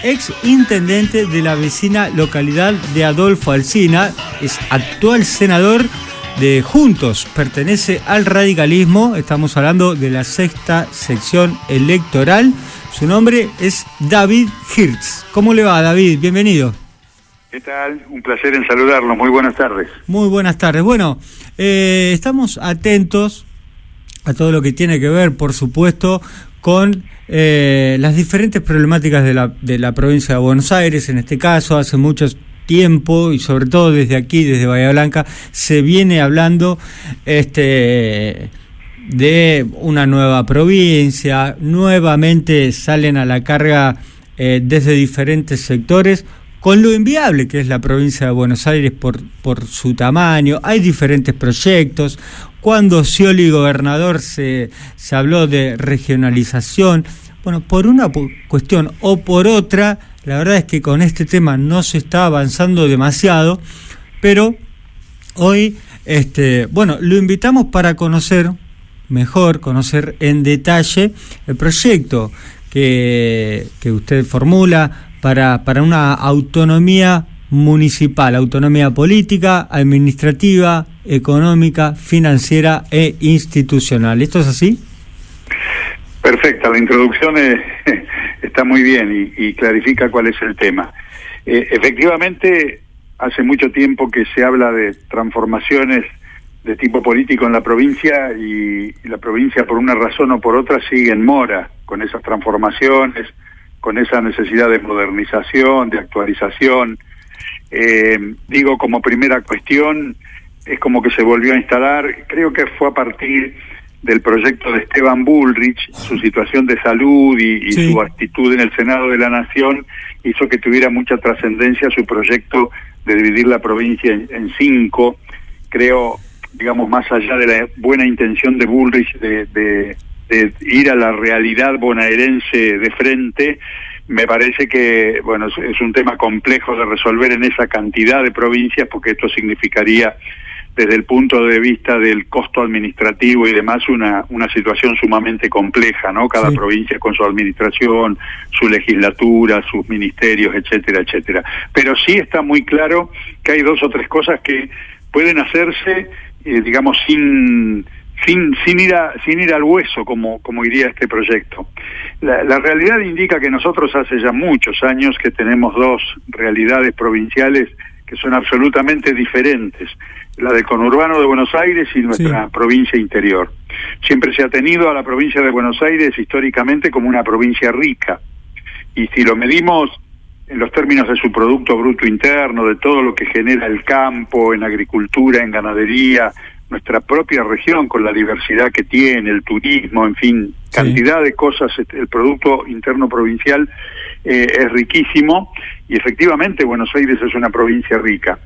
ex intendente de la vecina localidad de Adolfo Alsina, es actual senador de Juntos, pertenece al radicalismo, estamos hablando de la 6ª sección electoral. Su nombre es David Hirtz. ¿Cómo le va, David? Bienvenido. ¿Qué tal? Un placer en saludarlos. Muy buenas tardes. Muy buenas tardes. Bueno, estamos atentos a todo lo que tiene que ver, por supuesto, con las diferentes problemáticas de la provincia de Buenos Aires. En este caso, hace mucho tiempo, y sobre todo desde aquí, desde Bahía Blanca, se viene hablando de una nueva provincia. Nuevamente salen a la carga desde diferentes sectores con lo inviable que es la provincia de Buenos Aires por su tamaño. Hay diferentes proyectos. Cuando Scioli gobernador se habló de regionalización. Bueno, por una cuestión o por otra, la verdad es que con este tema no se está avanzando demasiado, pero hoy lo invitamos para conocer en detalle el proyecto que usted formula para una autonomía municipal, autonomía política, administrativa, económica, financiera e institucional. ¿Esto es así? Perfecta, la introducción está muy bien y clarifica cuál es el tema. Efectivamente, hace mucho tiempo que se habla de transformaciones de tipo político en la provincia, y la provincia, por una razón o por otra, sigue en mora con esas transformaciones, con esa necesidad de modernización, de actualización. Como primera cuestión, es como que se volvió a instalar, creo que fue a partir del proyecto de Esteban Bullrich, su situación de salud y sí, su actitud en el Senado de la Nación hizo que tuviera mucha trascendencia su proyecto de dividir la provincia en 5. Creo, más allá de la buena intención de Bullrich de ir a la realidad bonaerense de frente, me parece que es un tema complejo de resolver en esa cantidad de provincias, porque esto significaría, desde el punto de vista del costo administrativo y demás, una situación sumamente compleja, ¿no? Cada provincia con su administración, su legislatura, sus ministerios, etcétera, etcétera. Pero sí está muy claro que hay 2 o 3 cosas que pueden hacerse, sin ir al hueso, como iría este proyecto. La realidad indica que nosotros hace ya muchos años que tenemos 2 realidades provinciales que son absolutamente diferentes, la del conurbano de Buenos Aires y nuestra provincia interior. Siempre se ha tenido a la provincia de Buenos Aires históricamente como una provincia rica, y si lo medimos en los términos de su Producto Bruto Interno, de todo lo que genera el campo, en agricultura, en ganadería, nuestra propia región con la diversidad que tiene, el turismo, en fin, cantidad de cosas, el Producto Interno Provincial es riquísimo, y efectivamente Buenos Aires es una provincia rica.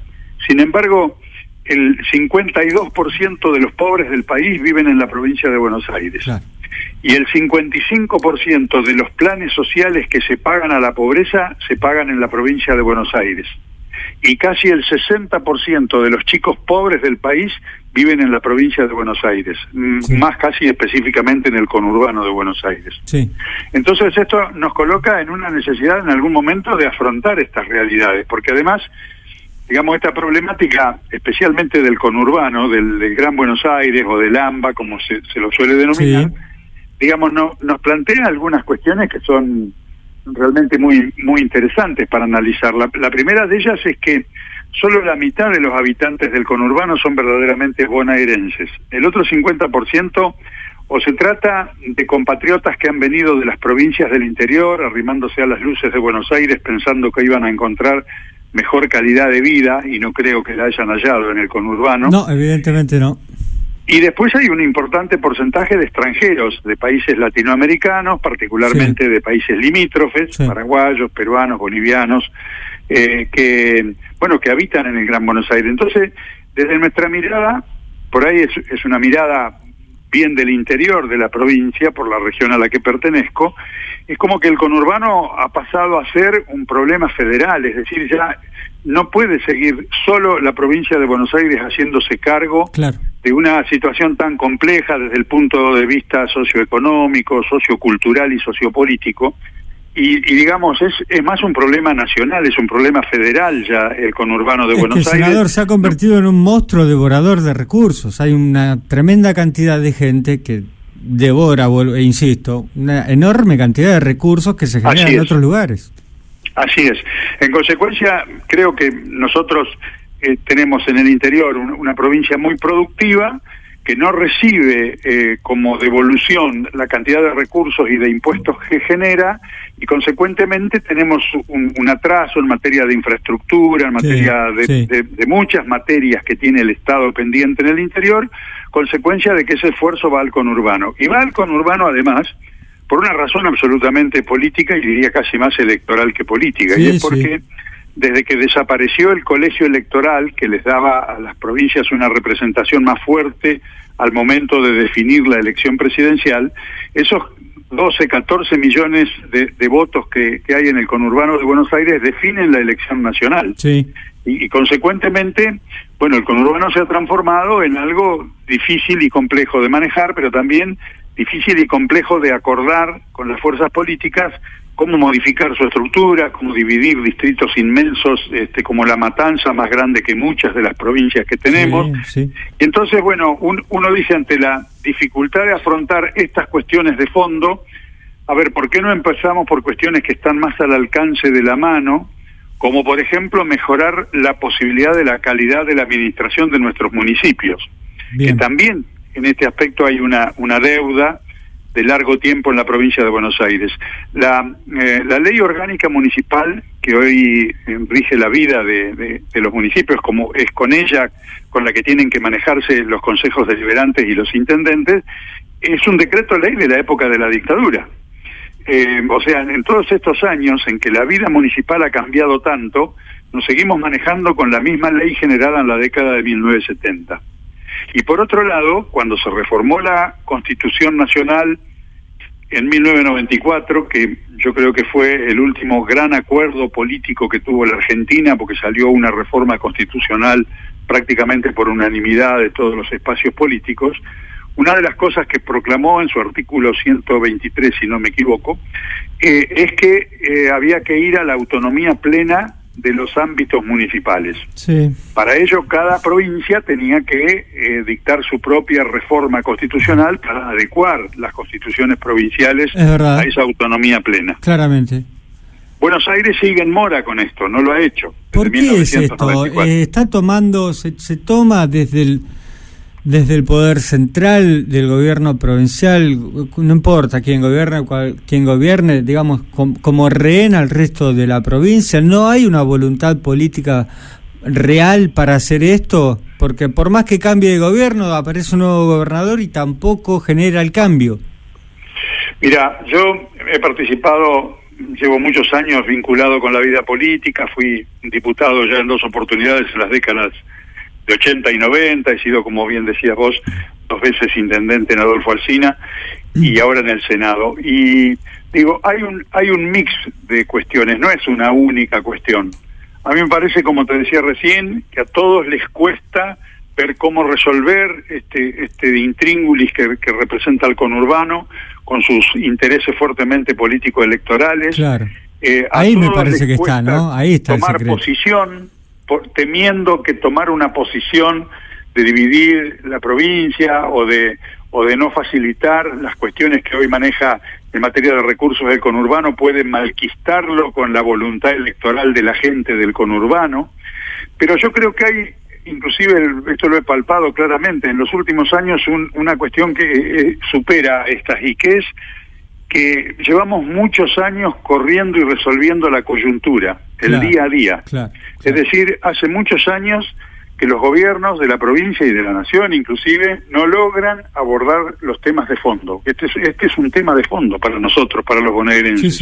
Sin embargo, el 52% de los pobres del país viven en la provincia de Buenos Aires. Claro. Y el 55% de los planes sociales que se pagan a la pobreza se pagan en la provincia de Buenos Aires. Y casi el 60% de los chicos pobres del país viven en la provincia de Buenos Aires, más casi específicamente en el conurbano de Buenos Aires. Sí. Entonces esto nos coloca en una necesidad en algún momento de afrontar estas realidades, porque además, esta problemática, especialmente del conurbano, del Gran Buenos Aires o del AMBA, como se lo suele denominar, nos plantea algunas cuestiones que son realmente muy interesantes para analizar. La primera de ellas es que solo la mitad de los habitantes del conurbano son verdaderamente bonaerenses. El otro 50% o se trata de compatriotas que han venido de las provincias del interior, arrimándose a las luces de Buenos Aires pensando que iban a encontrar mejor calidad de vida, y no creo que la hayan hallado en el conurbano. No, evidentemente no. Y después hay un importante porcentaje de extranjeros, de países latinoamericanos, particularmente de países limítrofes, paraguayos, peruanos, bolivianos, que habitan en el Gran Buenos Aires. Entonces, desde nuestra mirada, por ahí es una mirada bien del interior de la provincia, por la región a la que pertenezco, es como que el conurbano ha pasado a ser un problema federal, es decir, ya no puede seguir solo la provincia de Buenos Aires haciéndose cargo de una situación tan compleja desde el punto de vista socioeconómico, sociocultural y sociopolítico, y digamos, es más un problema nacional, es un problema federal ya el conurbano de Buenos Aires. El senador se ha convertido en un monstruo devorador de recursos. Hay una tremenda cantidad de gente que devora, insisto, una enorme cantidad de recursos que se generan en otros lugares. Así es. En consecuencia, creo que nosotros tenemos en el interior una provincia muy productiva que no recibe como devolución la cantidad de recursos y de impuestos que genera, y consecuentemente tenemos un atraso en materia de infraestructura, en materia de muchas materias que tiene el Estado pendiente en el interior, consecuencia de que ese esfuerzo va al conurbano. Y va al conurbano además por una razón absolutamente política, y diría casi más electoral que política, y es porque desde que desapareció el colegio electoral que les daba a las provincias una representación más fuerte al momento de definir la elección presidencial, esos 12, 14 millones de votos que hay en el conurbano de Buenos Aires definen la elección nacional. Y consecuentemente, bueno, el conurbano se ha transformado en algo difícil y complejo de manejar, pero también difícil y complejo de acordar con las fuerzas políticas cómo modificar su estructura, cómo dividir distritos inmensos como La Matanza, más grande que muchas de las provincias que tenemos. Y entonces, bueno, uno dice, ante la dificultad de afrontar estas cuestiones de fondo, a ver, ¿por qué no empezamos por cuestiones que están más al alcance de la mano, como por ejemplo mejorar la posibilidad de la calidad de la administración de nuestros municipios? Que también en este aspecto hay una deuda de largo tiempo en la provincia de Buenos Aires. La ley orgánica municipal, que hoy rige la vida de los municipios, como es con ella con la que tienen que manejarse los consejos deliberantes y los intendentes, es un decreto ley de la época de la dictadura. O sea, en todos estos años en que la vida municipal ha cambiado tanto, nos seguimos manejando con la misma ley generada en la década de 1970. Y por otro lado, cuando se reformó la Constitución Nacional en 1994, que yo creo que fue el último gran acuerdo político que tuvo la Argentina, porque salió una reforma constitucional prácticamente por unanimidad de todos los espacios políticos, una de las cosas que proclamó en su artículo 123, si no me equivoco, es que había que ir a la autonomía plena de los ámbitos municipales. Para ello, cada provincia tenía que dictar su propia reforma constitucional para adecuar las constituciones provinciales a esa autonomía plena. Claramente. Buenos Aires sigue en mora con esto, no lo ha hecho. ¿Por qué es esto? Está tomando, se toma desde el poder central del gobierno provincial, no importa quién gobierne, digamos, como rehén al resto de la provincia. ¿No hay una voluntad política real para hacer esto? Porque por más que cambie de gobierno, aparece un nuevo gobernador y tampoco genera el cambio. Mira, yo he participado, llevo muchos años vinculado con la vida política, fui diputado ya en 2 oportunidades en las décadas de 80 y 90, he sido, como bien decías vos, 2 veces intendente en Adolfo Alsina y ahora en el Senado. Y digo, hay un mix de cuestiones, no es una única cuestión. A mí me parece, como te decía recién, que a todos les cuesta ver cómo resolver este intríngulis que representa el conurbano con sus intereses fuertemente político-electorales. Claro. Ahí me parece que está, ¿no? Ahí está tomar el secreto. Posición, temiendo que tomar una posición de dividir la provincia o de no facilitar las cuestiones que hoy maneja en materia de recursos del conurbano puede malquistarlo con la voluntad electoral de la gente del conurbano. Pero yo creo que hay, inclusive esto lo he palpado claramente en los últimos años, una cuestión que supera estas, y que es que llevamos muchos años corriendo y resolviendo la coyuntura, el día a día. Es decir, hace muchos años que los gobiernos de la provincia y de la nación, inclusive, no logran abordar los temas de fondo. Este es un tema de fondo para nosotros, para los bonaerenses.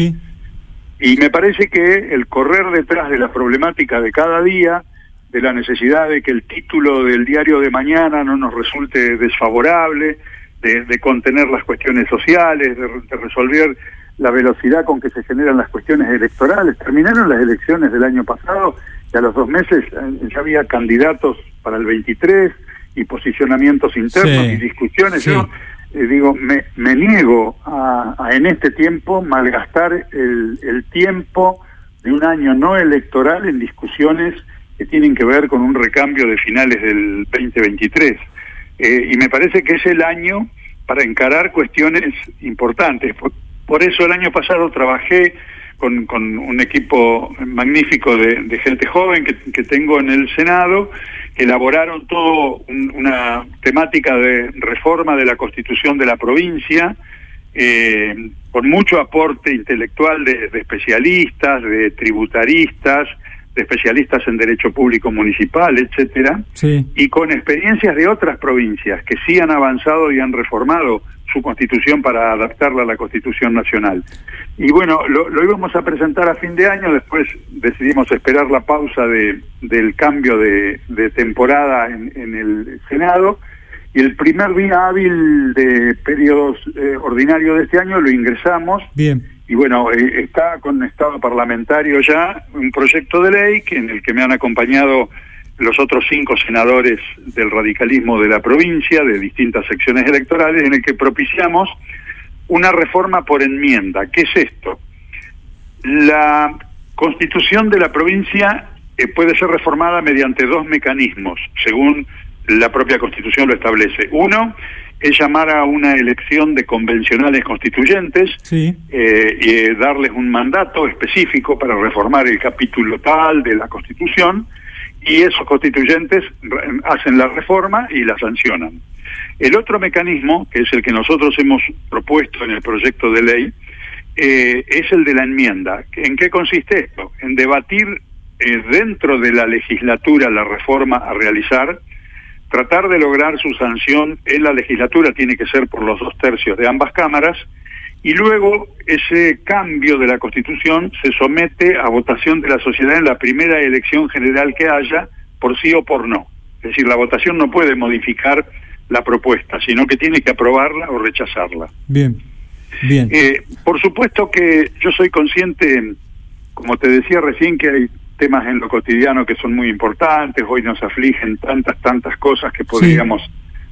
Y me parece que el correr detrás de la problemática de cada día, de la necesidad de que el título del diario de mañana no nos resulte desfavorable, de contener las cuestiones sociales, de resolver la velocidad con que se generan las cuestiones electorales. Terminaron las elecciones del año pasado y a los 2 meses ya había candidatos para el 23 y posicionamientos internos y discusiones. Yo me niego a en este tiempo malgastar el tiempo de un año no electoral en discusiones que tienen que ver con un recambio de finales del 2023. Y me parece que es el año para encarar cuestiones importantes. Por eso el año pasado trabajé con un equipo magnífico de gente joven que tengo en el Senado, que elaboraron todo una temática de reforma de la Constitución de la provincia, con mucho aporte intelectual de especialistas, de tributaristas, de especialistas en derecho público municipal, etcétera, sí, y con experiencias de otras provincias que sí han avanzado y han reformado su constitución para adaptarla a la Constitución Nacional. Y bueno, lo íbamos a presentar a fin de año, después decidimos esperar la pausa del cambio de temporada en el Senado, y el primer día hábil de periodos ordinario de este año lo ingresamos. bien. Y bueno, está con estado parlamentario ya un proyecto de ley en el que me han acompañado los otros 5 senadores del radicalismo de la provincia, de distintas secciones electorales, en el que propiciamos una reforma por enmienda. ¿Qué es esto? La Constitución de la provincia puede ser reformada mediante 2 mecanismos, según la propia Constitución lo establece. Uno es llamar a una elección de convencionales constituyentes, Sí. Y darles un mandato específico para reformar el capítulo tal de la Constitución, y esos constituyentes hacen la reforma y la sancionan. El otro mecanismo, que es el que nosotros hemos propuesto en el proyecto de ley, es el de la enmienda. ¿En qué consiste esto? En debatir dentro de la legislatura la reforma a realizar, tratar de lograr su sanción en la legislatura, tiene que ser por los 2/3 de ambas cámaras, y luego ese cambio de la Constitución se somete a votación de la sociedad en la primera elección general que haya, por sí o por no. Es decir, la votación no puede modificar la propuesta, sino que tiene que aprobarla o rechazarla. Bien, bien. Por supuesto que yo soy consciente, como te decía recién, que hay temas en lo cotidiano que son muy importantes. Hoy nos afligen tantas cosas que podríamos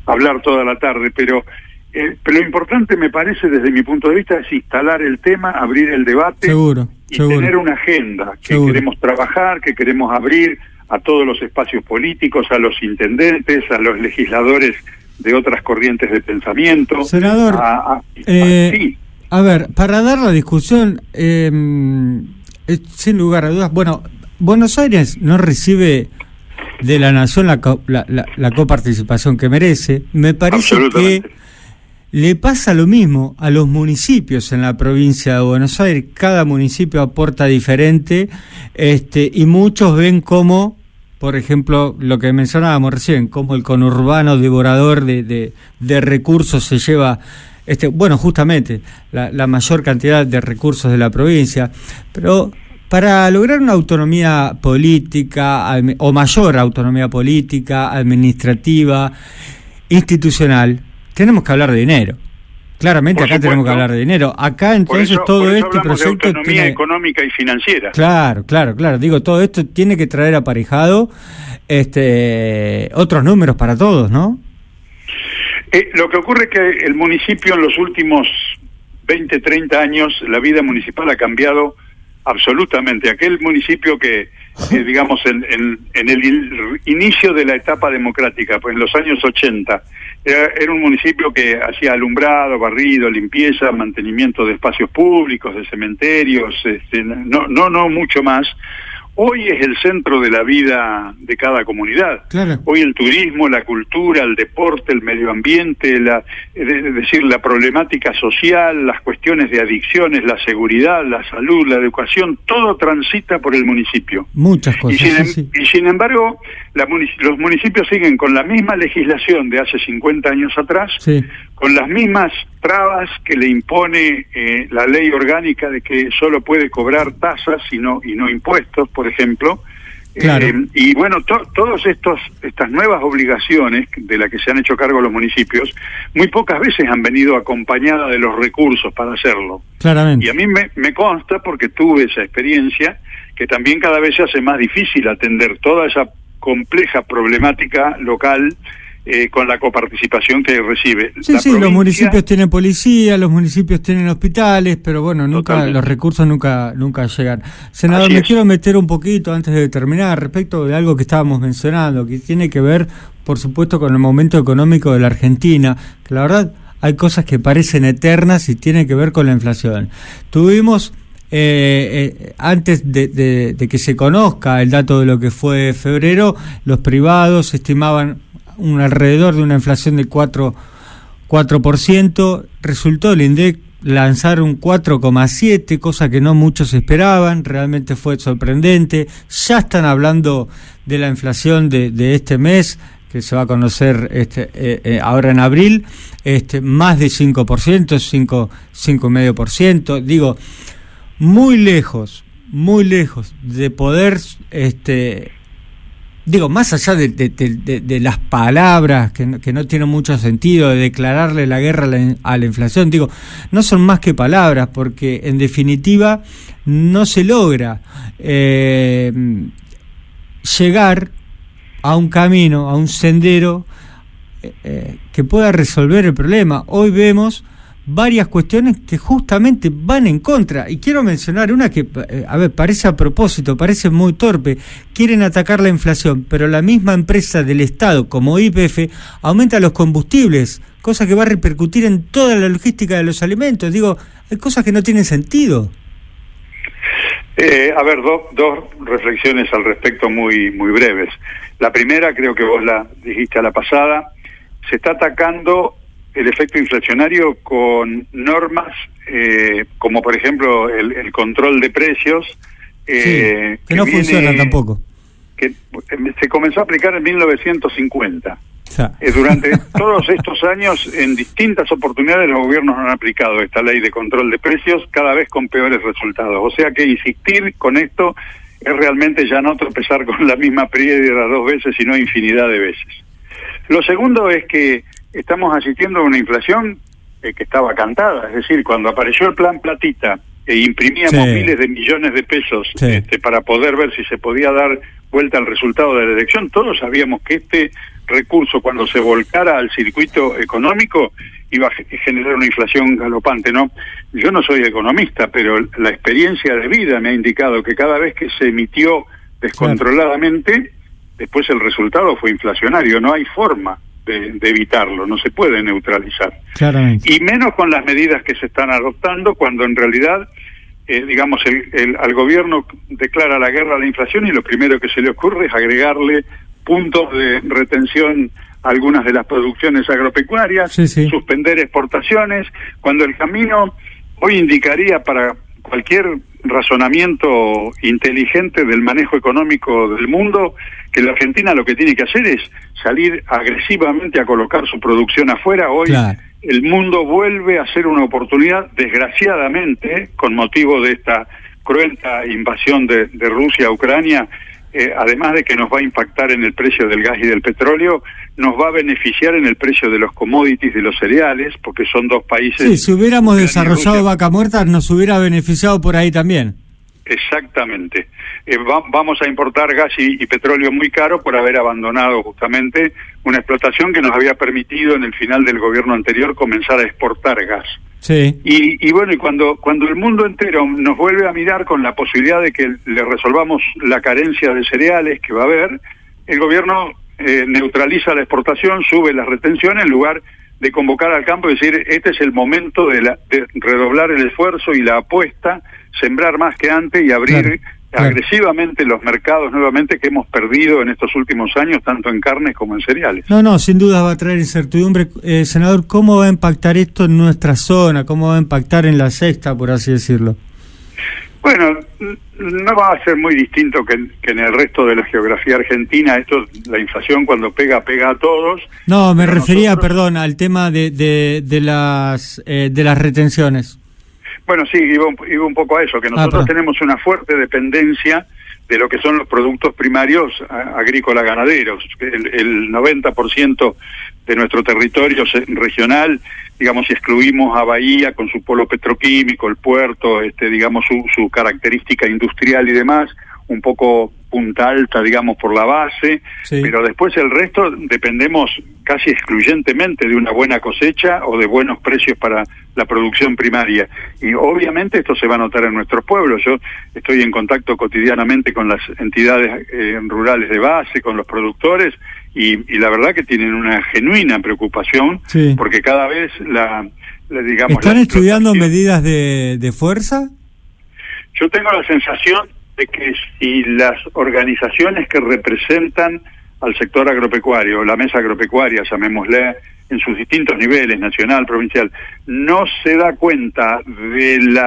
hablar toda la tarde, pero lo importante, me parece, desde mi punto de vista, es instalar el tema, abrir el debate, Seguro. tener una agenda que queremos trabajar, que queremos abrir a todos los espacios políticos, a los intendentes, a los legisladores de otras corrientes de pensamiento. Senador, sí. A ver, para dar la discusión, sin lugar a dudas, bueno, Buenos Aires no recibe de la Nación la coparticipación que merece. Me parece que le pasa lo mismo a los municipios en la provincia de Buenos Aires. Cada municipio aporta diferente, y muchos ven como, por ejemplo, lo que mencionábamos recién, como el conurbano devorador de recursos se lleva, justamente la mayor cantidad de recursos de la provincia. Pero para lograr una autonomía política, o mayor autonomía política, administrativa, institucional, tenemos que hablar de dinero. Claramente acá tenemos que hablar de dinero. Acá entonces todo este proyecto de autonomía económica y financiera. Claro. Digo, todo esto tiene que traer aparejado otros números para todos, ¿no? Lo que ocurre es que el municipio en los últimos 20, 30 años, la vida municipal ha cambiado absolutamente. Aquel municipio que digamos, en el inicio de la etapa democrática, pues en los años 80, era un municipio que hacía alumbrado, barrido, limpieza, mantenimiento de espacios públicos, de cementerios, no mucho más. Hoy es el centro de la vida de cada comunidad. Claro. Hoy el turismo, la cultura, el deporte, el medio ambiente, es decir, la problemática social, las cuestiones de adicciones, la seguridad, la salud, la educación, todo transita por el municipio. Muchas cosas. Y sin embargo, los municipios siguen con la misma legislación de hace 50 años atrás, con las mismas trabas que le impone la ley orgánica de que solo puede cobrar tasas y no impuestos, por ejemplo. Claro. Y bueno, todas estas nuevas obligaciones de las que se han hecho cargo los municipios, muy pocas veces han venido acompañadas de los recursos para hacerlo. Claramente. Y a mí me consta, porque tuve esa experiencia, que también cada vez se hace más difícil atender toda esa compleja problemática local, con la coparticipación que recibe. Sí, la provincia, los municipios tienen policía, los municipios tienen hospitales, pero bueno, los recursos nunca llegan. Senador, me quiero meter un poquito antes de terminar respecto de algo que estábamos mencionando, que tiene que ver, por supuesto, con el momento económico de la Argentina, que la verdad hay cosas que parecen eternas y tienen que ver con la inflación. Tuvimos, antes de que se conozca el dato de lo que fue febrero, los privados estimaban alrededor de una inflación del 4%, resultó el INDEC lanzar un 4,7%, cosa que no muchos esperaban, realmente fue sorprendente. Ya están hablando de la inflación de este mes, que se va a conocer ahora en abril, más de 5%, 5,5%, digo, muy lejos de poder, digo, más allá de las palabras que no tienen mucho sentido, de declararle la guerra a la inflación, digo, no son más que palabras, porque en definitiva no se logra llegar a un camino, a un sendero que pueda resolver el problema. Hoy vemos varias cuestiones que justamente van en contra, y quiero mencionar una que, parece a propósito, parece muy torpe. Quieren atacar la inflación, pero la misma empresa del Estado, como YPF, aumenta los combustibles, cosa que va a repercutir en toda la logística de los alimentos. Digo, hay cosas que no tienen sentido. Dos reflexiones al respecto muy breves. La primera, creo que vos la dijiste a la pasada, se está atacando el efecto inflacionario con normas como por ejemplo el control de precios, que no funciona tampoco. Que se comenzó a aplicar en 1950. Ja. Durante todos estos años, en distintas oportunidades, los gobiernos han aplicado esta ley de control de precios, cada vez con peores resultados. O sea que insistir con esto es realmente ya no tropezar con la misma piedra dos veces, sino infinidad de veces. Lo segundo es que estamos asistiendo a una inflación que estaba cantada, es decir, cuando apareció el plan Platita e imprimíamos miles de millones de pesos para poder ver si se podía dar vuelta al resultado de la elección, todos sabíamos que este recurso, cuando se volcara al circuito económico, iba a generar una inflación galopante, ¿no? Yo no soy economista, pero la experiencia de vida me ha indicado que cada vez que se emitió descontroladamente, después el resultado fue inflacionario. No hay forma de evitarlo, no se puede neutralizar. Claramente. Y menos con las medidas que se están adoptando, cuando en realidad, al gobierno declara la guerra a la inflación y lo primero que se le ocurre es agregarle puntos de retención a algunas de las producciones agropecuarias, suspender exportaciones, cuando el camino hoy indicaría para cualquier razonamiento inteligente del manejo económico del mundo, que la Argentina lo que tiene que hacer es salir agresivamente a colocar su producción afuera. Hoy el mundo vuelve a ser una oportunidad, desgraciadamente, con motivo de esta cruenta invasión de Rusia a Ucrania, además de que nos va a impactar en el precio del gas y del petróleo, nos va a beneficiar en el precio de los commodities, de los cereales, porque son dos países... Sí, si hubiéramos desarrollado Vaca Muerta, nos hubiera beneficiado por ahí también. Exactamente. Vamos a importar gas y petróleo muy caro por haber abandonado justamente una explotación que nos había permitido en el final del gobierno anterior comenzar a exportar gas. Sí. Y bueno, y cuando el mundo entero nos vuelve a mirar con la posibilidad de que le resolvamos la carencia de cereales que va a haber, el gobierno neutraliza la exportación, sube las retenciones en lugar de convocar al campo y decir, este es el momento de redoblar el esfuerzo y la apuesta, sembrar más que antes y abrir agresivamente los mercados nuevamente que hemos perdido en estos últimos años, tanto en carnes como en cereales. No, sin duda va a traer incertidumbre. Senador, ¿cómo va a impactar esto en nuestra zona? ¿Cómo va a impactar en la sexta, por así decirlo? Bueno, no va a ser muy distinto que en el resto de la geografía argentina. Esto, la inflación cuando pega a todos. No, me refería, perdón, al tema de las retenciones. Bueno, sí, iba un poco a eso, que nosotros tenemos una fuerte dependencia de lo que son los productos primarios agrícola-ganaderos. El 90% de nuestro territorio regional, digamos, si excluimos a Bahía con su polo petroquímico, el puerto, digamos, su característica industrial y demás, un poco punta alta, digamos, por la base, sí, pero después el resto dependemos casi excluyentemente de una buena cosecha o de buenos precios para la producción primaria. Y obviamente esto se va a notar en nuestros pueblos. Yo estoy en contacto cotidianamente con las entidades rurales de base, con los productores, y la verdad que tienen una genuina preocupación, sí, porque cada vez digamos... ¿Están estudiando medidas de fuerza? Yo tengo la sensación de que si las organizaciones que representan al sector agropecuario, la mesa agropecuaria, llamémosle, en sus distintos niveles, nacional, provincial, no se da cuenta del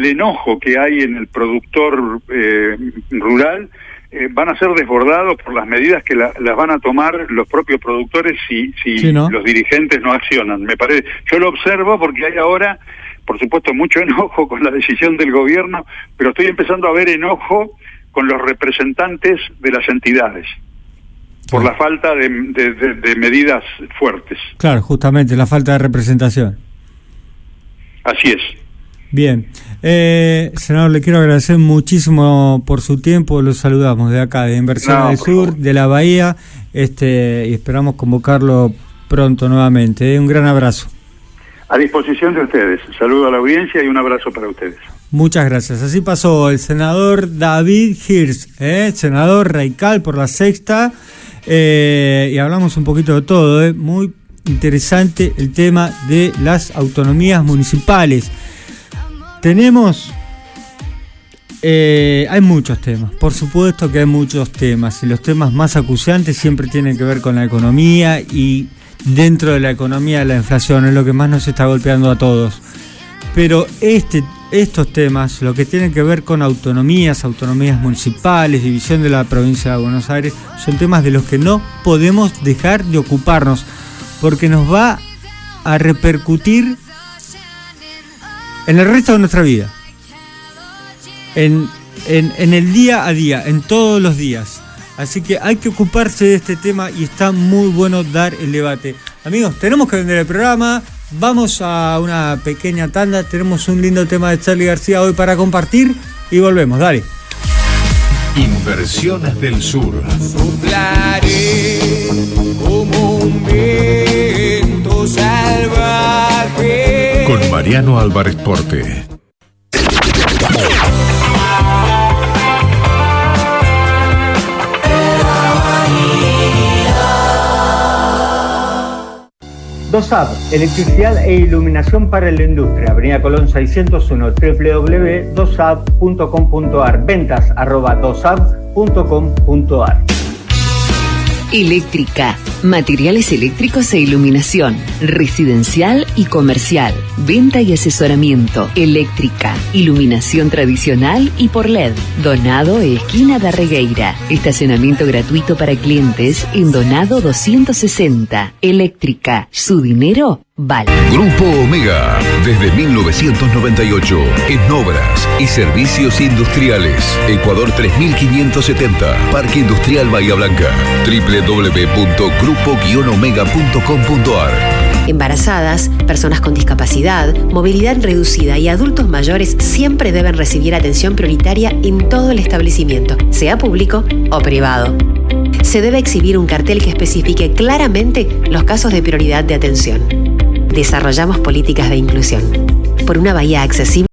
enojo que hay en el productor rural, van a ser desbordados por las medidas que las van a tomar los propios productores si sí, ¿no? Los dirigentes no accionan. Me parece, yo lo observo porque hay ahora, por supuesto, mucho enojo con la decisión del gobierno, pero estoy empezando a ver enojo con los representantes de las entidades, por la falta de medidas fuertes. Claro, justamente, la falta de representación. Así es. Bien. Senador, le quiero agradecer muchísimo por su tiempo. Los saludamos de acá, de Inversiones del Sur, favor, de la Bahía, y esperamos convocarlo pronto nuevamente. Un gran abrazo. A disposición de ustedes. Saludo a la audiencia y un abrazo para ustedes. Muchas gracias. Así pasó el senador David Hirsch, senador radical por la Sexta, y hablamos un poquito de todo. Muy interesante el tema de las autonomías municipales. Tenemos, hay muchos temas, por supuesto que hay muchos temas, y los temas más acuciantes siempre tienen que ver con la economía, y dentro de la economía la inflación es lo que más nos está golpeando a todos. Pero estos temas, lo que tienen que ver con autonomías municipales, división de la provincia de Buenos Aires, son temas de los que no podemos dejar de ocuparnos, porque nos va a repercutir en el resto de nuestra vida, en el día a día, en todos los días. Así que hay que ocuparse de este tema y está muy bueno dar el debate. Amigos, tenemos que vender el programa, vamos a una pequeña tanda, tenemos un lindo tema de Charly García hoy para compartir y volvemos, dale. Inversiones del Sur. Soplaré como un viento salvaje. Con Mariano Álvarez Porte. DOSAB, electricidad e iluminación para la industria. Avenida Colón 601, www.dosab.com.ar. Ventas @dosab.com.ar. Eléctrica, materiales eléctricos e iluminación, residencial y comercial, venta y asesoramiento, eléctrica, iluminación tradicional y por LED, Donado esquina da Regueira, estacionamiento gratuito para clientes en Donado 260, eléctrica, su dinero vale. Grupo Omega, desde 1998, en obras y servicios industriales. Ecuador 3570, Parque Industrial Bahía Blanca, www.grupo-omega.com.ar. Embarazadas, personas con discapacidad, movilidad reducida y adultos mayores siempre deben recibir atención prioritaria en todo el establecimiento, sea público o privado. Se debe exhibir un cartel que especifique claramente los casos de prioridad de atención. Desarrollamos políticas de inclusión. Por una Bahía accesible.